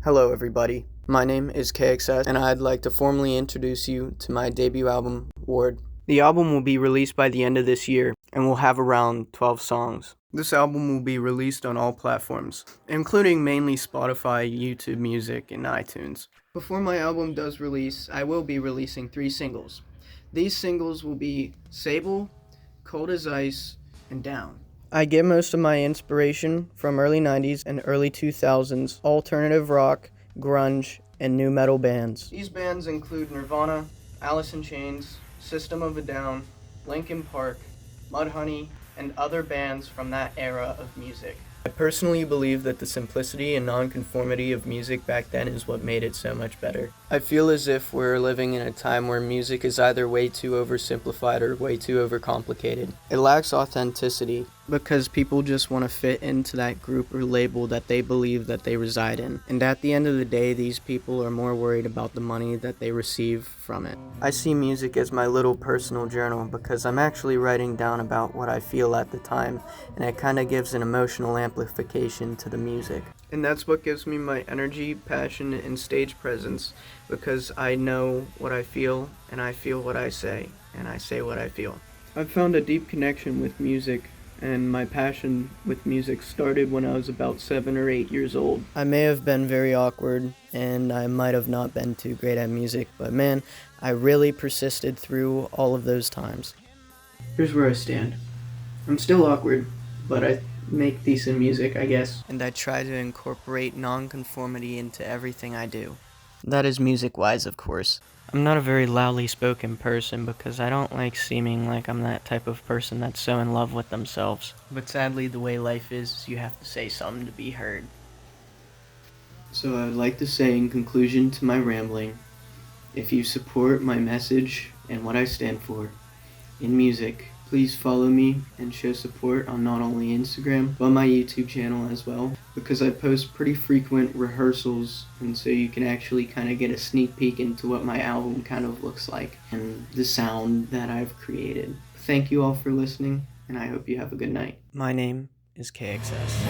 Hello everybody, my name is KXS and I'd like to formally introduce you to my debut album, Ward. The album will be released by the end of this year and will have around 12 songs. This album will be released on all platforms, including mainly Spotify, YouTube Music, and iTunes. Before my album does release, I will be releasing 3 singles. These singles will be Sable, Cold as Ice, and Down. I get most of my inspiration from early 90s and early 2000s alternative rock, grunge, and nu metal bands. These bands include Nirvana, Alice in Chains, System of a Down, Linkin Park, Mudhoney, and other bands from that era of music. I personally believe that the simplicity and nonconformity of music back then is what made it so much better. I feel as if we're living in a time where music is either way too oversimplified or way too overcomplicated. It lacks authenticity because people just want to fit into that group or label that they believe that they reside in. And at the end of the day, these people are more worried about the money that they receive from it. I see music as my little personal journal because I'm actually writing down about what I feel at the time, and it kind of gives an emotional amplification to the music. And that's what gives me my energy, passion, and stage presence, because I know what I feel, and I feel what I say, and I say what I feel. I've found a deep connection with music, and my passion with music started when I was about 7 or 8 years old. I may have been very awkward, and I might have not been too great at music, but man, I really persisted through all of those times. Here's where I stand. I'm still awkward, but I make decent music, I guess. And I try to incorporate nonconformity into everything I do. That is music-wise, of course. I'm not a very loudly spoken person because I don't like seeming like I'm that type of person that's so in love with themselves. But sadly, the way life is, you have to say something to be heard. So I would like to say in conclusion to my rambling, if you support my message and what I stand for in music, please follow me and show support on not only Instagram, but my YouTube channel as well, because I post pretty frequent rehearsals, and so you can actually kind of get a sneak peek into what my album kind of looks like and the sound that I've created. Thank you all for listening, and I hope you have a good night. My name is KXS.